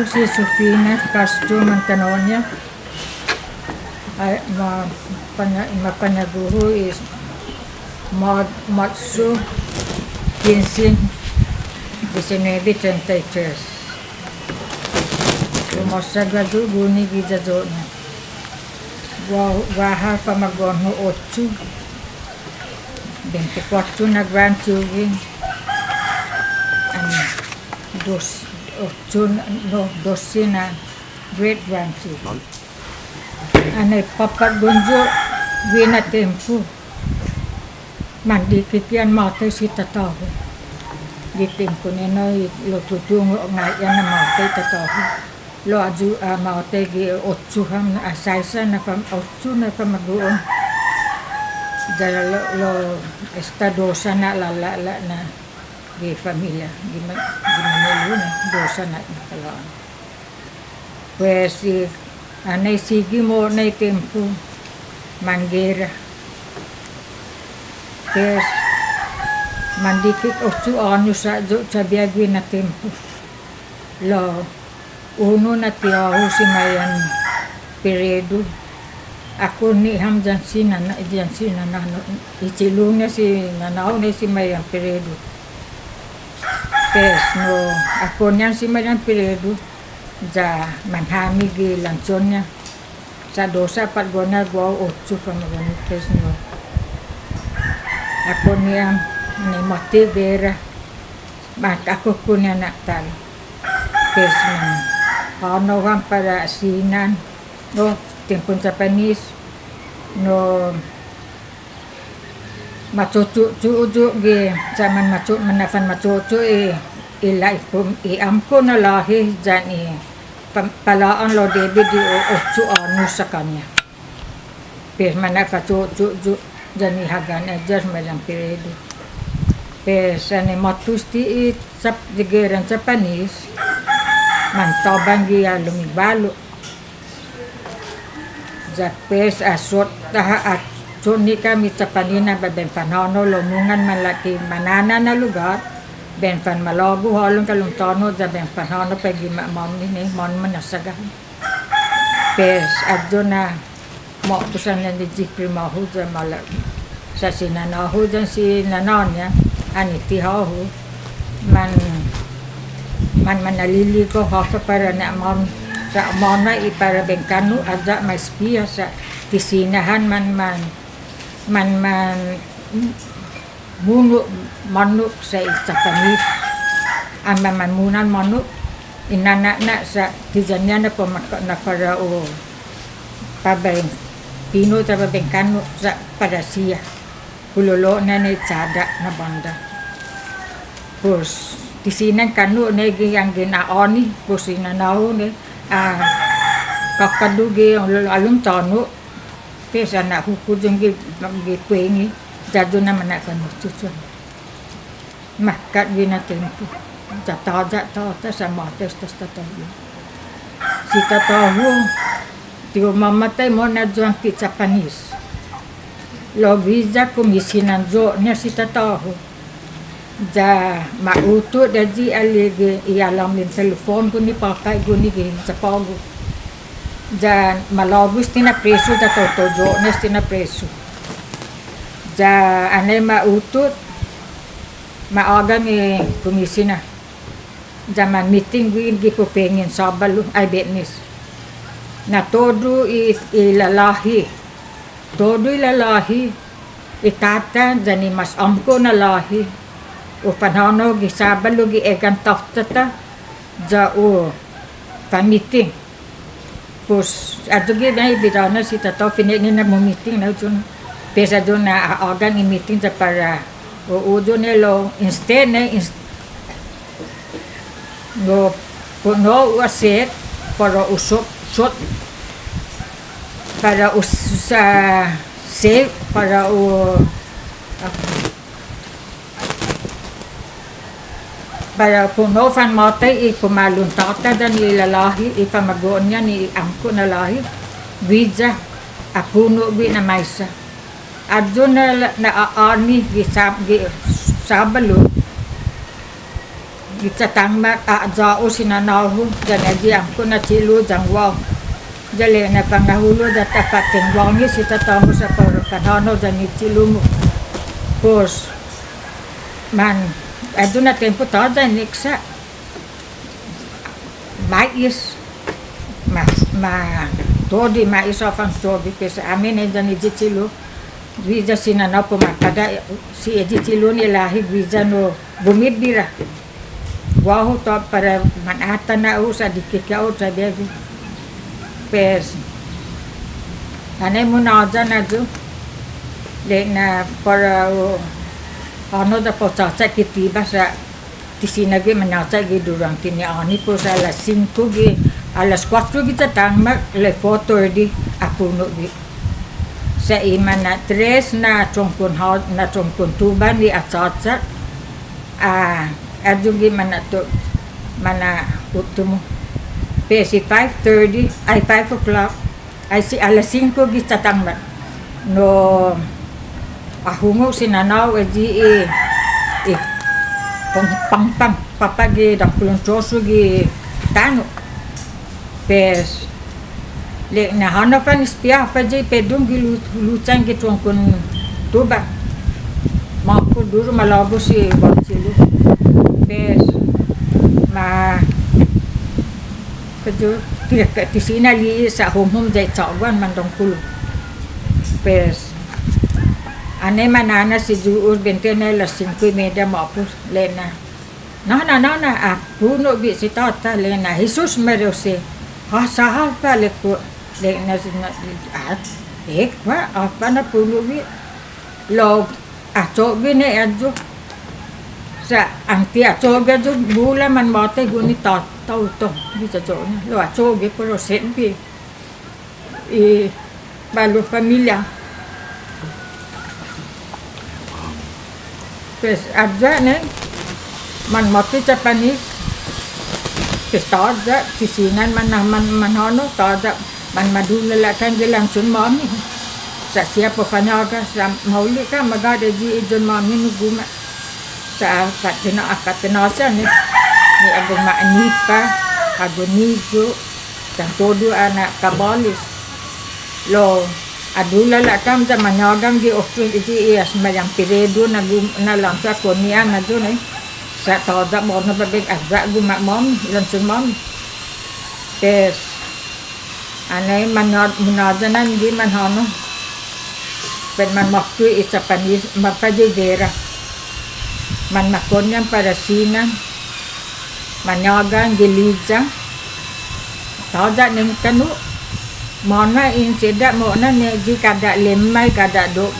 si Sofina Castro Mantanonia. Ay, mapanaguho is Matsu 15, 1933. Lumosagrado guni gizazona. Waha pamagonho 8, 24 na grandchildren, and 12 na great grandchildren. Anay papagunjo wina tempo. Mandikit yan matay si tataho. Di tempo nino lo tutungo ngayon na matay tataho. Lo aju matay gi 8 ham asaysa na 8 na pamaguon. Dala lo estadosa na lala na di familia. Gimana na dosa na kalaan. Pues anay sige mo na tempo manggera. Pues mandikit 8 anos sa biagwi na tempo. Lo uno na tiyaho si Mayan Peredo. Ako ni ham dyan si nanano. Ichilong niya si nanaw na si Mayan Peredo. Pues no ako niyan si Mayan Peredo. Ja manhami gi lansyon niya sa dosa pagona gwa 8 pamaganites no. Ako niya ni mati vera mat ako ko niya naktal kes man ano wang para sinan no tempon sa panis no macucu ge zaman macu manafan macucu ilay po iamko na lahi dyan palaan lo David di 8 anos sa kanya. Pero manafacucu dyan hagan adjar malang Peredo. Pero sa ni matusti sa digeran sa panis mantabang giya lumibalo. Japes asot taha at suni kami sa panina babeng panano lumungan malaki manana na lugar. Ben fan malago halong kalong tono da ben panano pagi mamam ni mon manasagan. Pes adjo na mo tusan na di primahu da mala sa sinanahu dan si nanonya ani tihahu man manalili ko hafa para na mom sa mona ipara bengkanu adja maspia sa tisinahan man munuk manuk sa Japanese ama mamunan manuk inana na sa tijanya na pamaka na para o pabeng pino ta bengkanu sa para siya kulolo na ni tsada na banda pos tisinan kanu na yang ginaoni pos inanaw ni kakadugi alum tano pesa na hukudong gipengi jadu na manakan cucu makat gina tempo jata ta sama tes tahu si tahu tio mamatay mo na juang ti Japanese lo visa komisinan jo nya si tahu ja mauto daji alege ialam din telepon ko ni pakai ko ni Japago ja malabus tina preso ta tojo nes tina preso ja anay mautut maagang komisina zaman meeting win gi ko pengen sabalo ay betnis na todo ilalahi itata jani mas amko na lahi o panano gi sabalo gi egan taftata ja o meeting pos adugi na ibidana si tataw pinili na mo meeting na jun pesa doon na agan i-meeting sa para o doon nilo instead na no puno wasit para usok shot para sa save para para puno fan matay pumaluntata dan ilalahi ipamagoon niya ni angko na lahi visa apuno bi na maysa adyo na aani gi sabalo kita tangmak jauh sinanahu dan aji aku na cilu jangwang jale na pangahulo data patengwangi sita tamu sa kanano dan cilu pos man aduna tempo tada niksa mais todi mais ofan todi pesa amene dan cilu visa sinanapo makada si cilu ni lahi visa no bumibira wahu to para manata na usa dikikau tabevi pes ane muna na ju le na para ano da pochacha kitiba sa tisina ge manata ge durang tini ani po sa alas 5 ge alas 4 kita tangma le foto di apuno di sa imana 3 na tongkon tuban di achacha adugi mana utumo pesi 5:30 ay 5 o'clock ay si alas 5 gitatang no ahungo sinanaw edi pang papagi dakulon troso gi tano pes le na hanapan spia paji pedung gi lucang gi tongkon tuba maku dulu malago si bacilu pes kejo tidak di sini li sa hom jai cawan mandong kulu pes ane manana si juur bentene la 5 media mapus lena na aku no bi si tata lena Jesus merose ha sahal pale ko lena apa na pulu bi log aco bine ajo sa anti aco gajo bula man mate guni tau to bisa jo lo aco ge pero sen bi balu familia pes aja ne man mate Japanese pes taja kisinan man hono taja man madula la kan gelang sun mami sa siapa fanyaga sa mauli ka magada ji ijon mami nuguma sa akatena sa ni ago maanipa ago nijo dan todo anak kabalis lo adula la kam sa manyagang gi oktun iti ias mayang piredo na lansa konia na jo ni sa taja mo na babig azza guma mom lansun mom pes anay munazanan di man hono pen man waktu Japanese mapajegera man makonyan para sinan manyagang giliza taja ning kanu mona inseda mona ne ji kada lemai kada dok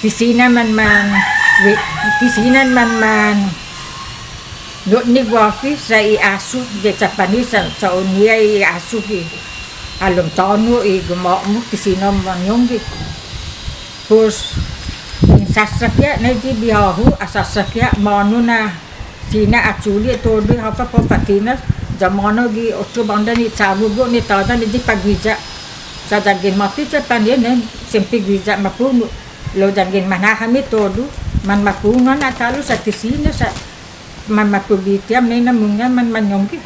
kisina man dok ni wafi sa asu de Japanese sa unia asu ki alum tonu gumo mu kisina manyong pus sasakya na di biyahu asasakya manuna sina aculi todo hapa papatina zamano gi otro banda ni chabugo ni tada ni di pagwija sa dagin mati sa panyen sempi gwija mapuno lo dagin manahami todo man mapuno na talo sa tisina sa man mapubitiam na namunga man manyongki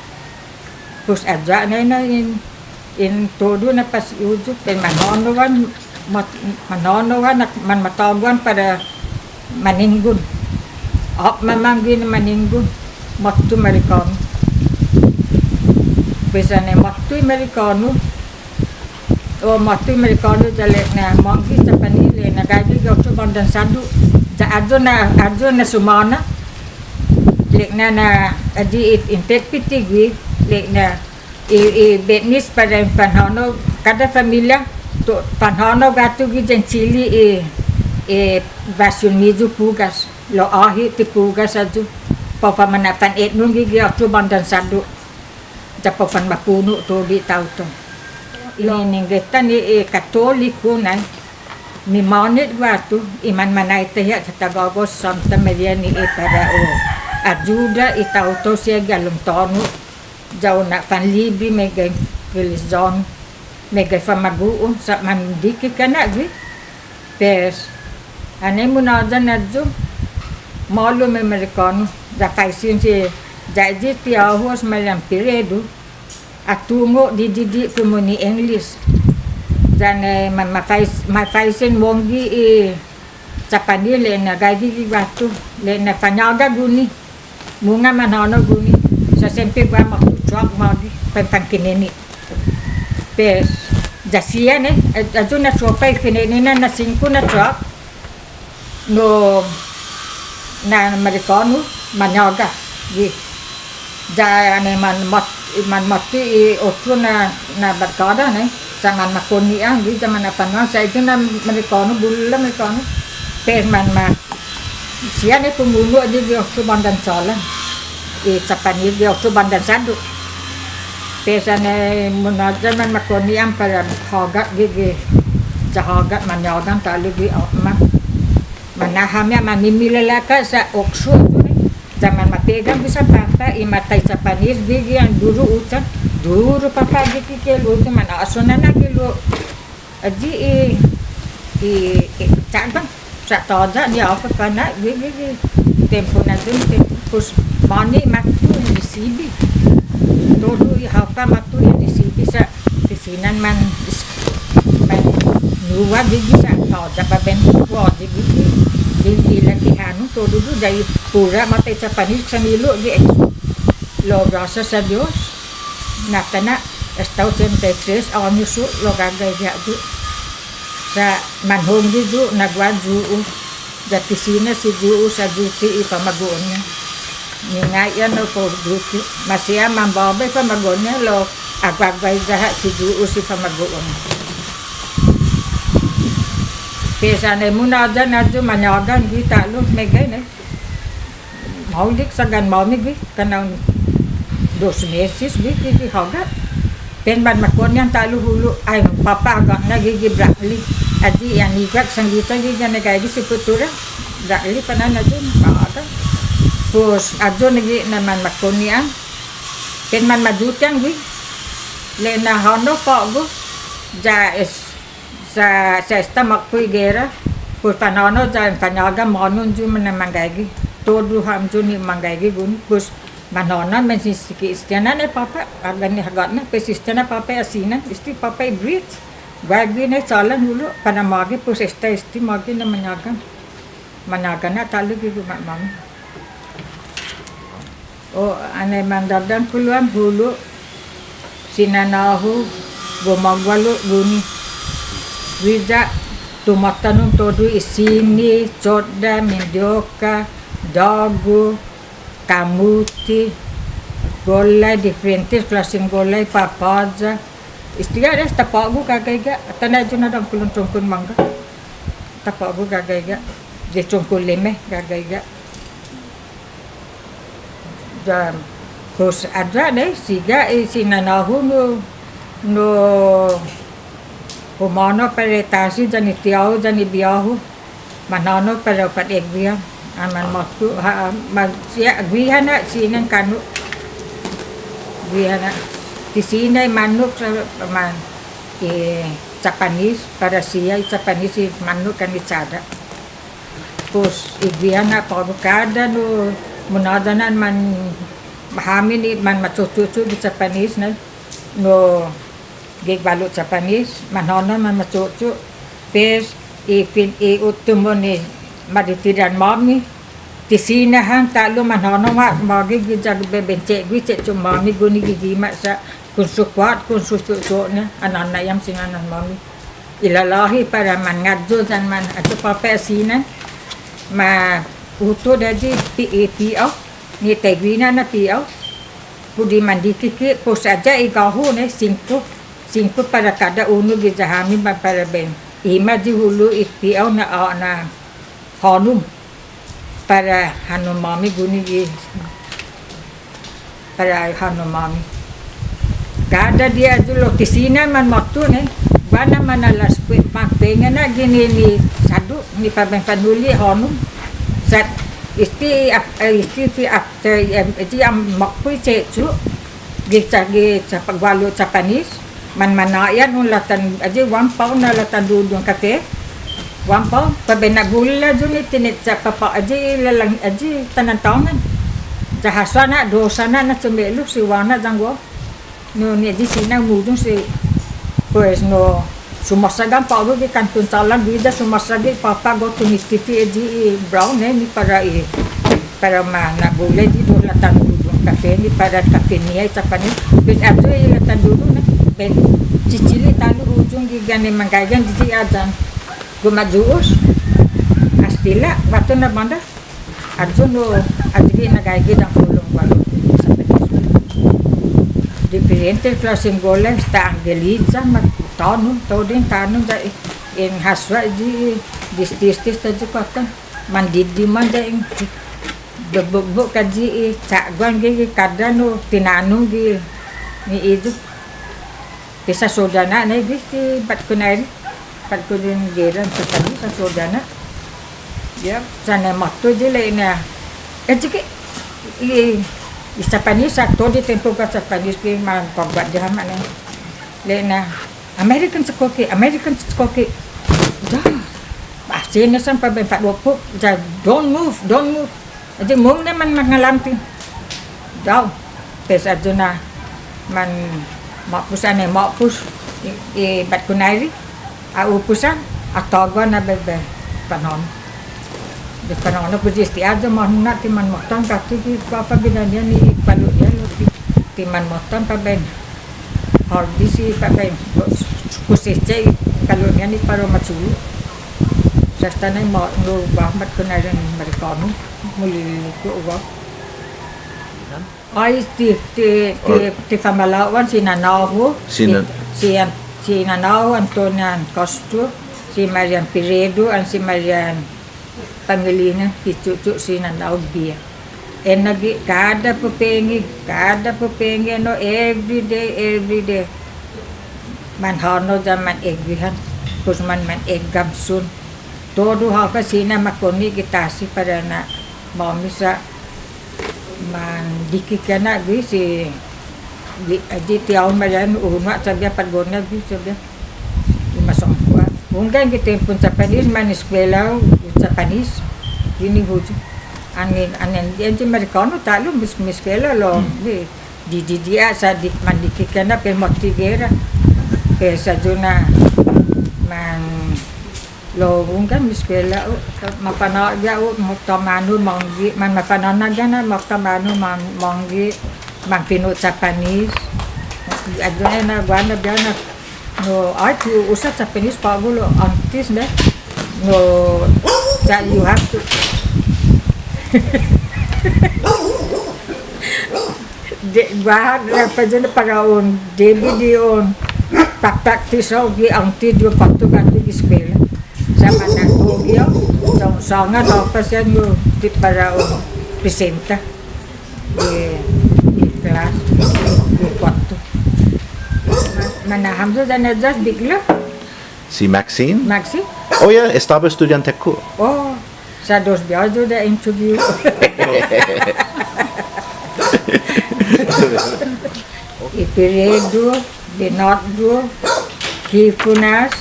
pus adja na in todo na pas ujuk pen manonowan manonowan man matawgan pada maninggun mamanggi na maninggun matu Amerikano besane matu Amerikano jale na manggi sa panile na gaji gauto bandan sadu ja adjo na sumana lek na aji intek pitigwi lek na betnis pada panhono kada familia to panhono gatu gi jencili vasun miju pugas lo ahi ti pugas aju papa manapan etnung gi gauto bandan sadu ja papa mapuno to di tauto lo ninggetan katoliko na mi manit watu iman manay teya katagagos Santa Maria ni para ajuda itauto siya galong tono jaw na fanlibi megay religion megay famaguon sa mandiki ka na gwi pes ane mo na dyan na dyo malu americano da faisin si jadi piahos malam piredo atungo di komuni English dan mafaisin wongi capani le na gaji batu le na fanyaga guni munga manono guni sa sempre gua maktu chuak magi pangkineni pes jasia ne ajuna chopai kineni na singku na chuak no na americano manyaga gi ja ne man mati otru na barkada ne jangan makoni ang gi zaman apa na sa itu na americano bulla americano pes man sia ne pembunuh di waktu bandan salah capani di waktu bandan sadu pesane munajan man makoni ang para hogat gi jahagat manyagan talu gi manahamnya manimilalaka sa oksu zaman mapegang bisa papa imatai Japanese bigi yang dulu ucap dulu papa gitu kelo itu mana asona na kelo aji cakang sa toda dia apa kana bigi tempo na dun tempus mani matu di sibi todo hapa matu di sibi sa pisinan man nuwa bigi sa toda pa ben ko bigi di latihan to dulu dari pura mata Japanese samilo di lo rasa sa Dios natana estau 33 años lo gagaya ju sa manhong di ju nagwaju jati sina si ju sa juti ipamagonya ningayan no po juti masih mambabe pamagonya lo agwagway jaha si ju si pamagonya Pesa ne muna dyan na dyan manyagan kita lo megay ne maulik sagan maumig bi kanang 2 meses bi kiki hogat penban makon yan talo hulu ay papa agak nagigi brakli adi yan igak sanggita gi yan nagay si putura brakli panan na dyan paaga pus adyo nagi naman makon yan penman madutyan bi le na hono po go ja sa stomach po igera por panono jan panyaga monon ju manamangagi todo ham ju ni mangagi gun pus manona men siki istiana ne papa agani hagatna pe istiana papa asina isti papa bridge bagi ne salan dulu panamagi pus isti magi na manyaga na talo gi mam o ane mandadan puluan hulu sinanahu gomagwalu guni Wija tumatanong todo isini, choda, mendioka, dago, kamuti, golay, diferentes klaseng golay, papaja. Istiga res tapago gagayga, tanay dyan na lang kulong tungkol mangga. Tapago gagayga, de tungkol leme gagayga. Jam, kos adra ne, siga sinanaho no humano para tasi jani tiao jani biahu manano para pategbiya aman matu magsia gwihana sinan kanu gwihana tisinay manuk sa man Japanese para siya Japanese manuk kanitsada pus igwihana pagkada no munadanan man mahamin man matututu di Japanese na no gig balut Japanese manono man macucu pes ifin utumo ni maditiran mami tisinahan talo manono magi gijag bebence gwi cecum mami guni gigima sa kunsukwat kunsucucu na anana yang singanan mami ilalahi para man ngadjo dan man ato papesinan ma uto daji piao ni tegwina na piao pudi mandikiki pos aja igahu ne 5 para kada uno gizahami para ben ima di hulu ipiaw na honum para hanumami guni para hanumami kada dia dulu kisina man waktu ne bana manalas pengen na gini ni sadu ni pabeng panuli honum sat isti fi after iti am makpui cecu gica pagwalo Japanese man manayan un latan aji 1 pound na latan dudong kafe Wampau, pabena gula juni tinit sa papa aji lalang aji tanantongan. Jahasana dosana na cembelu si wana janggo. No ni aji sina mudung si pues no sumasagan pa ugi kan tuntalan bida sumasagi papa go to nititi aji brown ni para mana gula di dola tanudung kafe ni para kafe ni ay tapani. Pues ato ay tanudung na ben cicili talu ujung gigane manggagan di ajan. Gumajuos astila waktu na banda adjo no adgi nagaigi dang pulong walo diferente klaseng gole sta angeliza matano todin tano da in haswa di distis ta jukata mandidi manda in bebbo kaji cagwan gi kadano tinano gi ni itu bisa sodana na gi bat kunai Pat ko din geran sa tani sa sodana. Ya, sana matto dile na. Ejike isa panis sa todo tempo ka sa panis ki man pagbat diha man le na American sa koki. Da. Basi na sa pabempat wopo. Ja don't move. Aje mong naman mangalamti. Daw. Pesa na man mapus bat kunai upusan atawa na bebe panon de panon no pudis ti aja man na ti man motang kati ki papa binanya ni palu ya lo ti man motang pa ben hor disi pa ben kusece kalau ni paro machu sastana mo no ba mat kunai ran marikano muli ko wa ai ti famalawan sinanaho si Nanao Antonian Castro, si Marian Piredo, and si Marian Pangilinan, picucu si Nanao Bia. And kada pupengi, no, every day. Manhano zaman egwihan, kusman man egam sun. Todo haka sina makoni kitasi para na mamisa man dikika na si di tiaw mayan una sabia pagona bi sabia masong kuat mungkin kita pun Japanese man eskwela Japanese ini huju angin dia Amerikano talu eskwela lo di dia sa di mandikikana per motigera per sajuna man lo mungkin eskwela mapana ya motamanu manggi man mapanana gana motamanu manggi mang pinut Japanese aduna na guana biana no art usat Japanese pagulo antis na no that you have to de bahar represent para un debi on tak tisaw gi anti dio patu kanti eskwela sama na gyo so sanga tapos yan yo di para un presenta kelas waktu mana Hamza dan Najaz bigla Si Maxine? Maxi Oh ya, estaba estudianteku. oh sa dos biajo da interview Ipiredo Binotdo Kifunas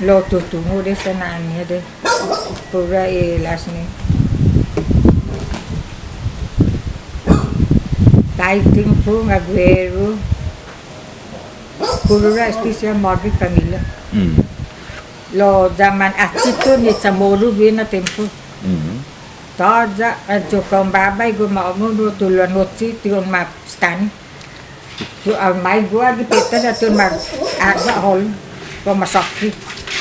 lo tutungo de sananya de pura ilas ni Taiting po Aguero Pura estisia morbi familia lo zaman atito ni Chamorro bina tempo toda jokong babay gumamuno tulon notsi tiyon mapstan tu mai gua di peta sa tu mag aga hol pemasaki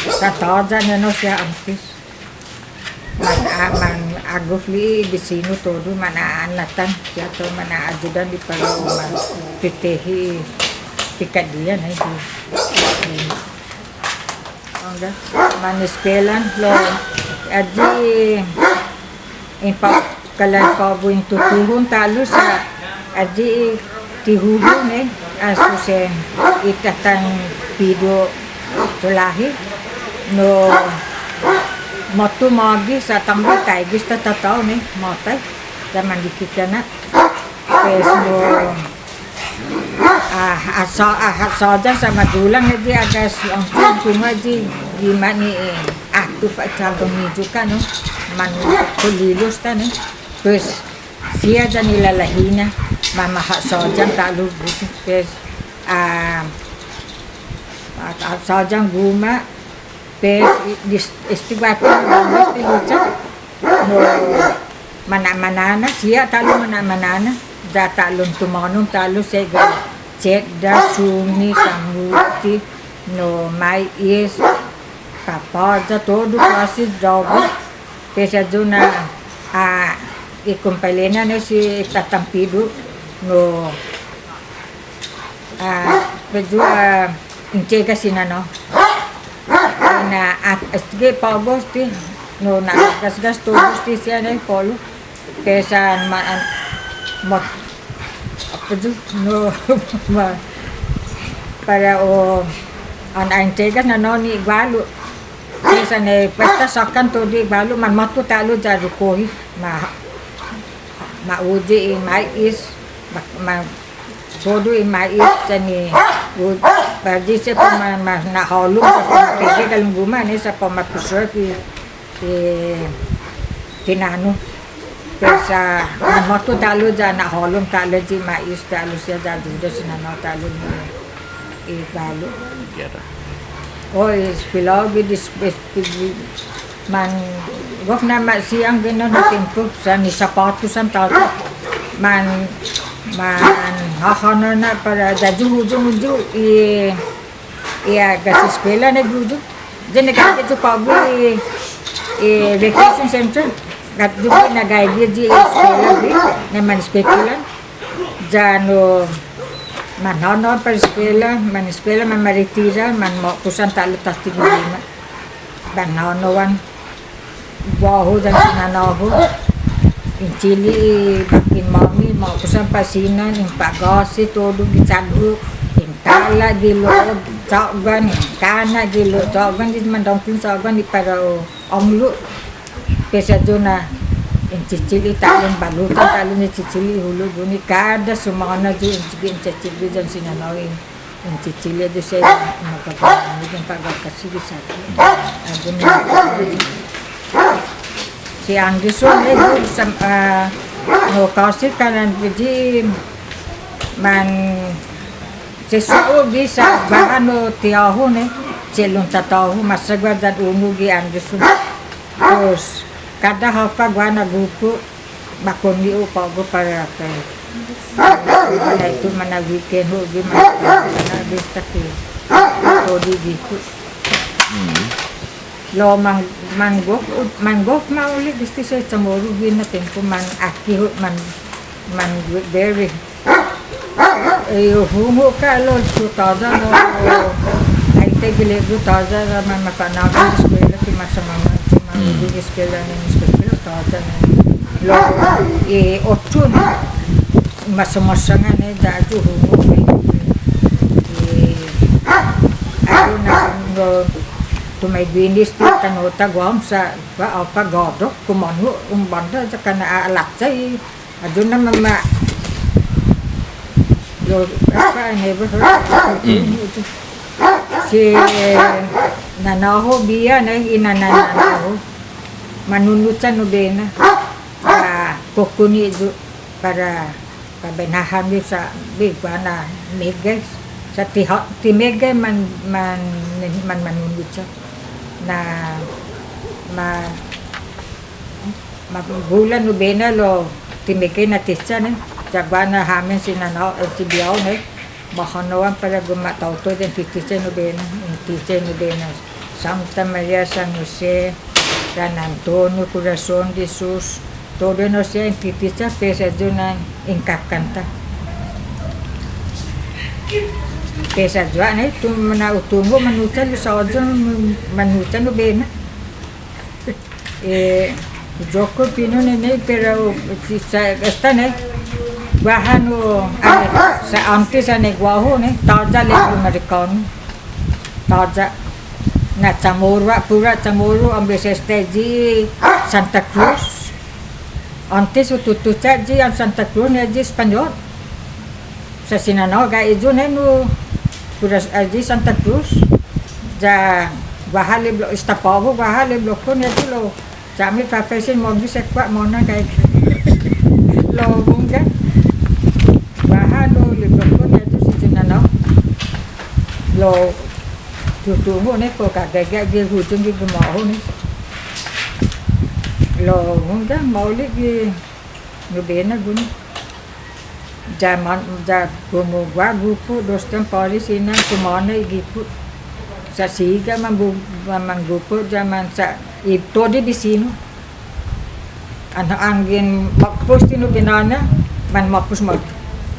sa toda neno siya antis man agofli di sino todo manaanatan siya to manaajudan di palo man pitehi pikadian ay di angga maniskelan lo aji impak kalay pa buing tutuhon talo sa aji tihuhon asusen itatang pido tulahi no motu magi sa tambo kay gusto tataw ni motay zaman dikit na peso asa sa madulang di agas ang bunga di gimana aktif atau juga no man kulilos ta no pues siya dyan nilalahina mamaha sojan talo pues sojan guma pues istiwato no mana-manana siya talo mana-manana da talon tumanong talo sega cek da sumi kamuti no mais papada todo quase jogo pesa juna ikumpalena no si tatampido no peju intega sinano na astige pagos ti no na gas todos ti siya na polo pesa mot peju no para o an intega na no ni igualo pesa ne pesta sakan todo igualo man matu talo ja rukohi mauji mais todo mais ni pagi se pama na holu pegi kalung guma ni sa pama pusro ki tinano pesa man matu talo ja na holu talo ji mais talo se ja duda sinano talo ni balo es pilog man gok na siang gano na tempo sa ni sapatos ang tao man hahanap na para jaju gas eskwela na gudu dyan nagkakit ito pag vacation center at doon nagayagid di eskwela na man spekulan dyan man hahanap para eskwela man maritira man kusan talo tastig na lima man hanawan baho dan sinanaho in Chile bakin mami mau kusan pasinan in pagasi todo gisagu in kala gilo jogan in kana gilo jogan di mandongkin jogan di para omlu pesa jona in Chile talon balutan talon ni Chile hulu guni kada sumana di in Chile dan sinanaho in Chile do say magkakaroon ng pagkakasi gisagu si Anderson no kasi kanan pidi man sesuatu bisa bahano tiaho ne celon tataho masagwadan unugi Anderson terus kada hapa gwana buku bakoni upago para kay na itu mana weekend ho di mana bista ki todi gitu lo manggok mauli gusti sa Chamorro gina tempo man aki man very humo ka lo 2000 no ay tegile 2000 man makana ko eskwela ti masama di eskwela ni eskwela 2000 lo 8 masama ne datu humo ako na tumay binis ti kanota guam sa pagodo kumano banda sa kana alatsay adun na mama yo apa never heard si nanaho biya na inananaho manunutan no bena kokuni para kabenahan sa bigwana megas sa ti mega man manunutan na magulan no bena lo timikay na tisa ne jagwana hamen sinano si biyaw ne bahanawan para gumataw to den tisa no bena Santa Maria San Jose San Antonio Corazon de Jesus todo no sé en tisa pesa duna inkakanta pesa jua ne tu mana utungo manutan sa ojon manutan no bena joko pino ne pero sa esta ne bahano sa antes ane guaho ne taja le americano taja na pura Chamorro ang besesteji Santa Cruz antes ututucha ji ang Santa Cruz ne ji Espanyol sa sinanaw ga ijo ne no pura di Santa Cruz ja Bahali blok istapavu bahali blokon ya tu lo. Kami profesion mau bisa kuat mana kayak lo mungkin bahalo blokon ya tu si jenana lo tunggu nih kok kagak dia hujung di mau nih lo mungkin mau lagi ngebena guni zaman gumu gua gupu dostem polisi na kumana gitu sa siga manggupo zaman sa ito di sino ano angin makpus tino binana man makpus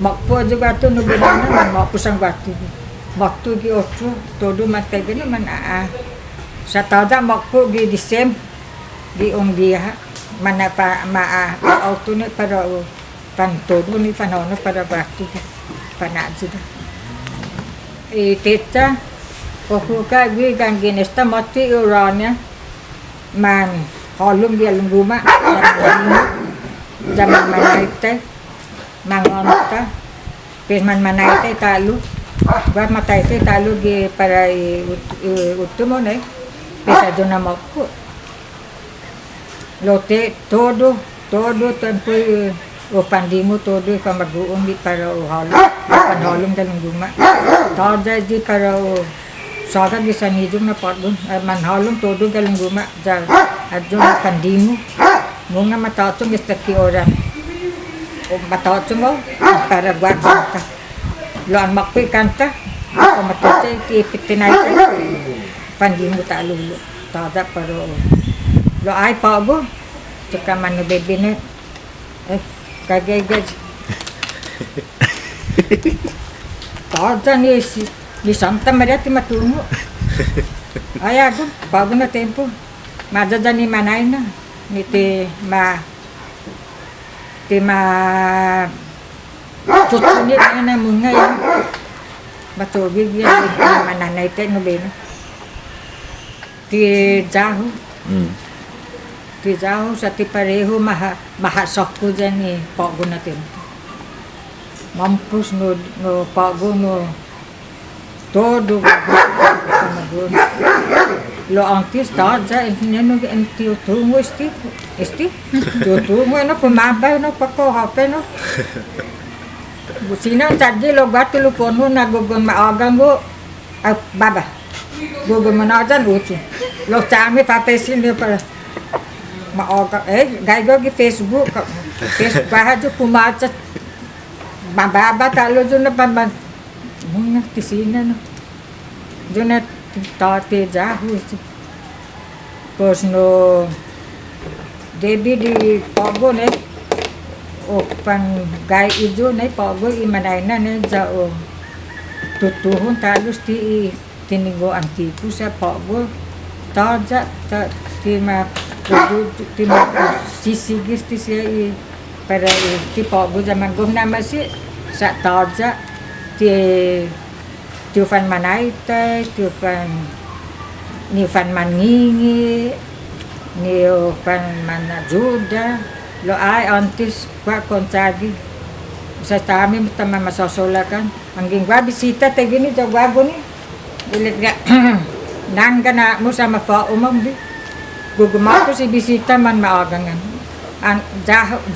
makpo juga tu no binana man makpus ang batu waktu gi ocho todo matay gani man sa tada makpo gi disem di dia mana pa auto ni para pan todo ni fanono para batu panadjuda teta Kuka gue gangin esta mati uranya man holum dia lumba zaman manaite mangonta pes man manaite talu buat mataite talu ge para utimo ne pesa dona mokku lote todo tempo o pandimu todo pamaguong di para holum panholum dan lumba toda di para Soalnya bisa hidup na pardon, manhalong todo galing guma, jar adun kandimu, muna matatong istaki ora, o matatong mo para buat kanta, loan makpi kanta, o matatay ipitinay ka, pandimu talulo, tada pero lo ay pago, tsaka mano bebinet, kagay tada ni Santa Maria ti matumo. Ay ako, bago na tempo. Madada ni manay na. Ni ti tutunit na mga yan. Matubig yan. Ni mananay tayo nobena. Ti jaho. Ti jaho sa ti pareho mahasok ko dyan ni bago na tempo. Mampus no bago no todo lo antes taja neno enti tungo esti tungo no pumaba no pako hape no busina tadi lo batu lo pono na gogon maagang go baba gogon manajan uci lo chami papesin dia para maaga gaigo gi Facebook bahaju pumaca baba talo juna pamban muna tisina no juna tate jahu pos no debi di pago ne o pan gai ijo ne pago imanay na ne ja o tutuhon talos ti tinigo antiku sa pago taja tima sisigis ti siya para ti pago zaman gom naman si sa taja Tiufan manaite, ni fan maningi, ni fan manajuda, lo ay antes kwa kontagi. Sa tami tama masosolakan. Ang gwa bisita te gini jo gwago ni. Ilit nga nangga na mo sa mafa umam di. Gugumato si bisita man maagangan. Ang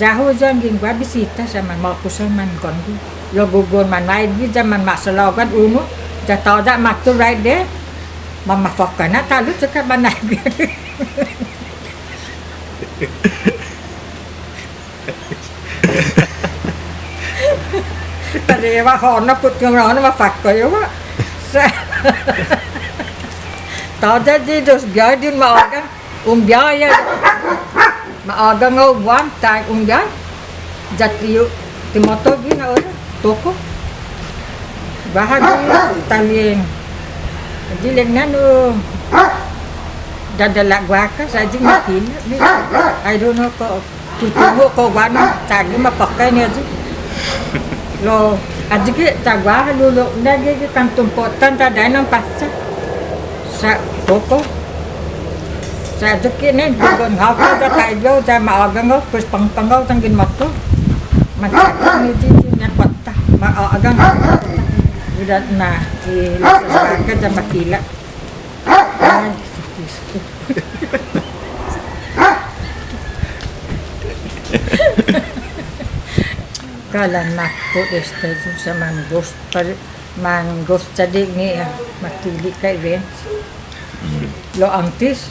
jaho jan gwa bisita sa man mapusan man kondo. Lo gugun man may di zaman masalagan umo jatau da maktu right there mama fokana talu ceka banay parewa hono put ng hono mafak ko yo tau da di dos gadin maagang biaya maagang one time biaya jatiyo timoto gina ora toko bahagia talien jiling nano dadala guaka saji makin I don't know ko tutugo ko wana tagi mapakai ni aji lo aji ke tagwa lulo nagi kan tumpotan ta danang passa sa toko sa duki nen bugon hapa ta kayo ta maagang pus pangpangaw tanggin mato macam ni cici nak patah maagang udah nah ilasa ka jam matila school. Kala nakpo esta sa mangos tadi ni matili kay Vince. Lo antes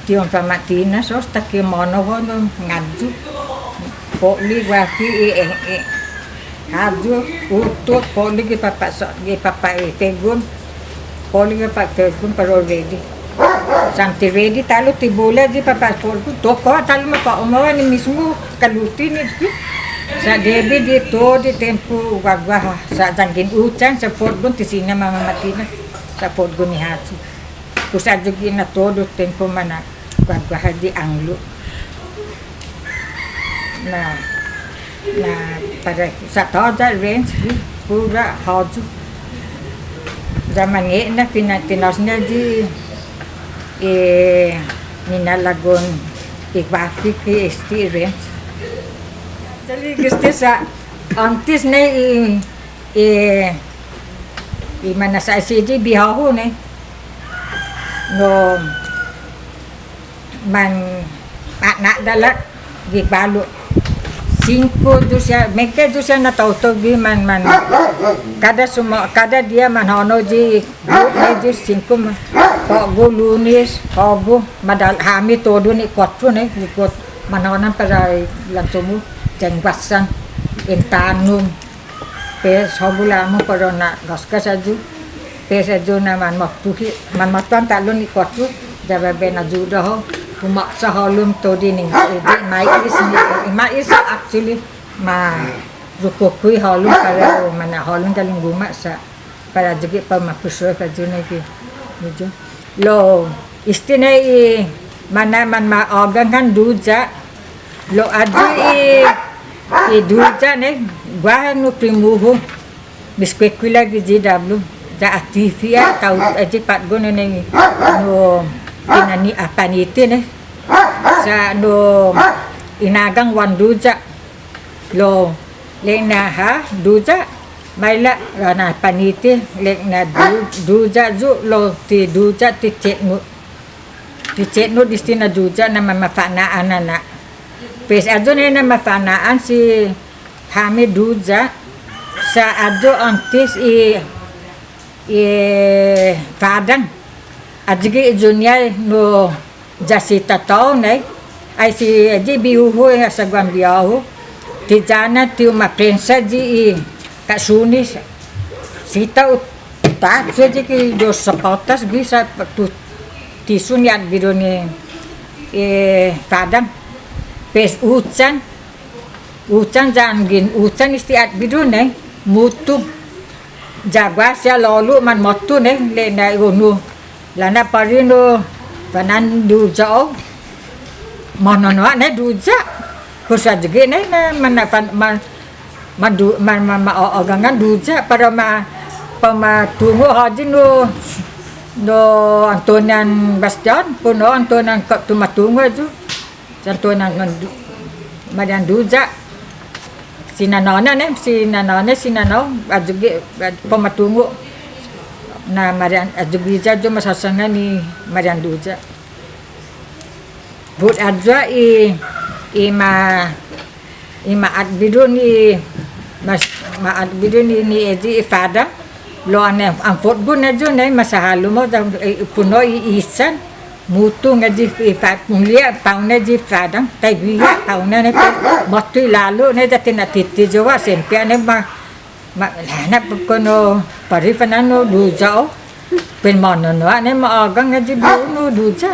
tiyon pamatina sos takimono ho no ngadju. Poli wapi ngadju utut poli gi papa tegun. Poli gi papa tegun pero ready. Santi ready talo tibula di papa porku toko talo mapa ni mismo kaluti ni sa debi dito di tempo wagwah sa jangin ucan sa porgon tisina mamamatina sa porgon ni Hatsu. Kusa jugi na todo tempo mana wagwah di anglo. Na para sa toda range di pura Hatsu. Zaman na pinatinos na di ninalagon ikwafi ki experience. Jadi gusto sa antes na mana sa CJ bihaho ne no man anak dalat di balo 5 dusya mereka dusya na tauto gi man kada dia man hono ji ji 5 ko lunes ko madal hami todo ni 4 ne ikot manonan para lansumu jengwasan entanum pe sobula mo pero na gaska saju pe saju na man matuan talon ni kwatu jabe na judo ho kumaksa holum to dining mais actually ma rukukui holum para mana holum dalung guma sa para juga pa mapusro ka june ki nijo lo istinai mana man ma ogang kan duja lo adi duja ne gua no primuho biskwekula GW da aktifia tau aji pat gono ne no inani apanite ne sa no inagang wan duja lo lena ha duja maila rana panite lena duja ju lo ti duja ti cetno distina duja na mamafana anana pes ajo na mafanaan si Hamid Duja sa ajo antes kadang ajige junya no jasita tao nai ai si aji biuho sa gwambiaho ti jana ti ma prensa ji kasuni sita ta ji ki dos sapatas bisa tu tisunyat bidone kadang pes ucan jangin ucan istiat bidune mutu jagwa sia lolu man motu ne le na gonu lana parino panan duja monono ne duja kusa jege ne man ogangan duja para tungo haji no Antonian Bastion puno Antonian tumatungo ju santo nang Marian Duja sinanona ajugi pematungo na Marian ajugi jo masasanga ni Marian Duja bud adja ima adbidun ni eji ifada lo ane ampot gun ajo ne masahalo mo puno isan mutu ngaji mulia tauna ji fadang tai biya tauna ne motu lalu ne datina titi jowa sempia ne ma lana kono parifanano duja pen mono no ne ma agang ngaji bu no duja